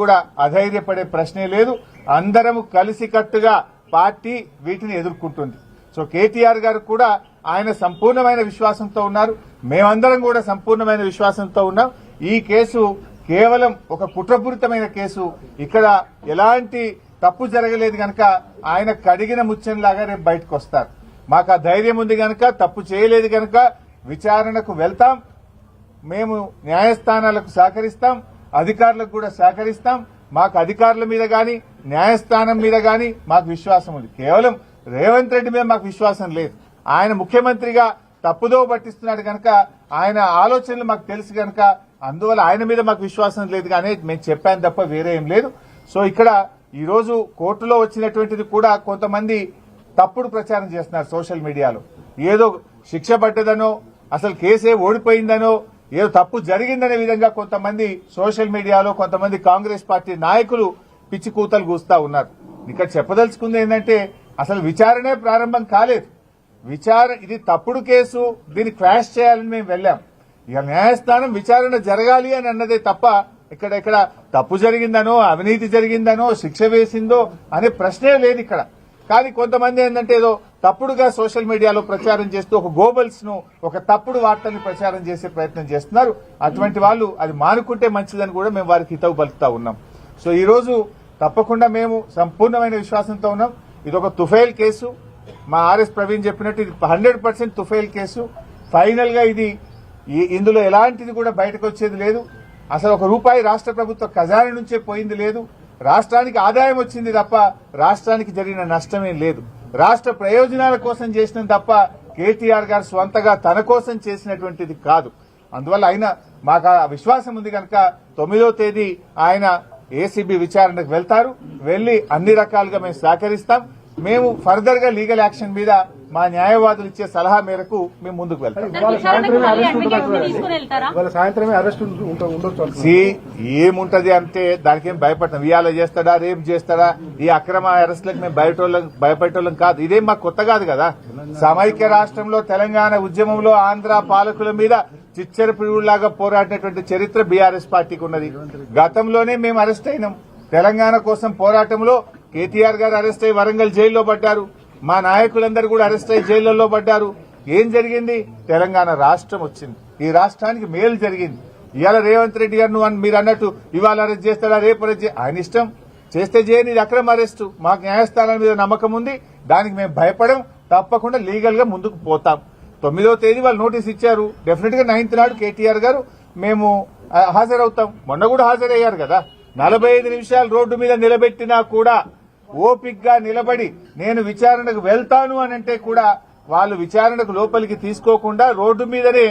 కూడా అధైర్యపడే ప్రశ్నే లేదు. అందరము కలిసికట్టుగా పార్టీ వీటిని ఎదుర్కొంటుంది. సో కేటీఆర్ గారు కూడా ఆయన సంపూర్ణమైన విశ్వాసంతో ఉన్నారు. మేమందరం కూడా సంపూర్ణమైన విశ్వాసంతో ఉన్నాం. ఈ కేసు కేవలం ఒక కుట్రపూరితమైన కేసు. ఇక్కడ ఎలాంటి తప్పు జరగలేదు గనక ఆయన కడిగిన ముత్యంలాగా రేపు బయటకు వస్తారు. మాకు ఆ ధైర్యం ఉంది గనక, తప్పు చేయలేదు గనక విచారణకు వెళ్తాం. మేము న్యాయస్థానాలకు సహకరిస్తాం, అధికారులకు కూడా సహకరిస్తాం. మాకు అధికారుల మీద గాని న్యాయస్థానం మీద గాని మాకు విశ్వాసం ఉంది. కేవలం రేవంత్ రెడ్డి మీద మాకు విశ్వాసం లేదు. ఆయన ముఖ్యమంత్రిగా తప్పుదో పట్టిస్తున్నాడు గనక, ఆయన ఆలోచనలు మాకు తెలుసు గనక అందువల్ల ఆయన మీద మాకు విశ్వాసం లేదు కానీ మేము చెప్పాను తప్ప వేరే ఏం లేదు. సో ఇక్కడ ఈ రోజు కోర్టులో వచ్చినటువంటిది కూడా కొంతమంది తప్పుడు ప్రచారం చేస్తున్నారు సోషల్ మీడియాలో. ఏదో శిక్ష పడ్డదనో, అసలు కేసే ఓడిపోయిందనో, ఏదో తప్పు జరిగిందనే విధంగా కొంతమంది సోషల్ మీడియాలో కొంతమంది కాంగ్రెస్ పార్టీ నాయకులు పిచ్చి కూతలు కూస్తా ఉన్నారు. ఇక్కడ చెప్పదలుచుకుంది ఏంటంటే అసలు విచారణే ప్రారంభం కాలేదు. ఇది తప్పుడు కేసు, దీన్ని క్వాష్ చేయాలని మేము వెళ్లాం. ఇక న్యాయస్థానం విచారణ జరగాలి అని అన్నదే తప్ప ఇక్కడ తప్పు జరిగిందనో, అవినీతి జరిగిందనో, శిక్ష వేసిందో అనే ప్రశ్నే లేదు ఇక్కడ. కానీ కొంతమంది ఏంటంటే ఏదో తప్పుడుగా సోషల్ మీడియాలో ప్రచారం చేస్తూ ఒక గోబల్స్ ను, ఒక తప్పుడు వార్తల్ని ప్రచారం చేసే ప్రయత్నం చేస్తున్నారు. అటువంటి వాళ్ళు అది మానుకుంటే మంచిదని కూడా మేము వారికి హితవు పలుకుతా ఉన్నాం. సో ఈ రోజు తప్పకుండా మేము సంపూర్ణమైన విశ్వాసంతో ఉన్నాం. ఇది ఒక తుఫైల్ కేసు. మా ఆర్ఎస్ ప్రవీణ్ చెప్పినట్టు ఇది 100% తుఫైల్ కేసు. ఫైనల్ గా ఇందులో ఎలాంటిది కూడా బయటకు వచ్చేది లేదు. అసలు ఒక రూపాయి రాష్ట్ర ప్రభుత్వ ఖజానా నుంచే పోయింది లేదు. రాష్ట్రానికి ఆదాయం వచ్చింది తప్ప రాష్ట్రానికి జరిగిన నష్టమేం లేదు. రాష్ట్ర ప్రయోజనాల కోసం చేసిన తప్ప కేటీఆర్ గారు స్వంతగా తన కోసం చేసినటువంటిది కాదు. అందువల్ల ఆయన మాకు ఆ విశ్వాసం ఉంది కనుక 9వ తేదీ ఆయన ఏసీబీ విచారణకు వెళ్తారు. వెళ్లి అన్ని రకాలుగా మేము సహకరిస్తాం. మేము ఫర్దర్ గా లీగల్ యాక్షన్ మీద మా న్యాయవాదులు ఇచ్చే సలహా మేరకు మేము ముందుకు వెళ్తాం. ఏముంటది అంటే దానికేం భయపడతాం. ఇవాళ చేస్తాడా, రేపు చేస్తాడా, ఈ అక్రమ అరెస్టులకు మేము భయపెట్టోళ్ళం కాదు. ఇదేం మాకు కొత్త కాదు కదా. సమైక్య రాష్ట్రంలో తెలంగాణ ఉద్యమంలో ఆంధ్ర పాలకుల మీద చిచ్చర పిడుగులాగా పోరాడినటువంటి చరిత్ర బీఆర్ఎస్ పార్టీకి ఉన్నది. గతంలోనే మేము అరెస్ట్ అయినాం. తెలంగాణ కోసం పోరాటంలో కేటీఆర్ గారు అరెస్ట్ అయ్యి వరంగల్ జైల్లో పడ్డారు. మా నాయకులందరూ కూడా అరెస్ట్ అయ్యి జైళ్లలో పడ్డారు. ఏం జరిగింది? తెలంగాణ రాష్ట్రం వచ్చింది. ఈ రాష్ట్రానికి మేలు జరిగింది. ఇవాళ రేవంత్ రెడ్డి గారు మీరు అన్నట్టు ఇవాళ అరెస్ట్ చేస్తాడా, రేపు అరెస్ట్ ఆయన ఇష్టం, చేస్తే చేయని, ఇది అక్రమ అరెస్టు. మాకు న్యాయస్థానాల మీద నమ్మకం ఉంది. దానికి మేము భయపడం. తప్పకుండా లీగల్ గా ముందుకు పోతాం. 9వ తేదీ వాళ్ళు నోటీస్ ఇచ్చారు. డెఫినెట్ గా 9th నాడు కేటీఆర్ గారు మేము హాజరవుతాం. మొన్న కూడా హాజరయ్యారు కదా. 45 నిమిషాలు రోడ్డు మీద నిలబెట్టినా కూడా ఓపిక్ గా నిలబడి నేను విచారణకు వెళ్తాను అని అంటే కూడా వాళ్ళు విచారణకు లోపలికి తీసుకోకుండా రోడ్డు మీదనే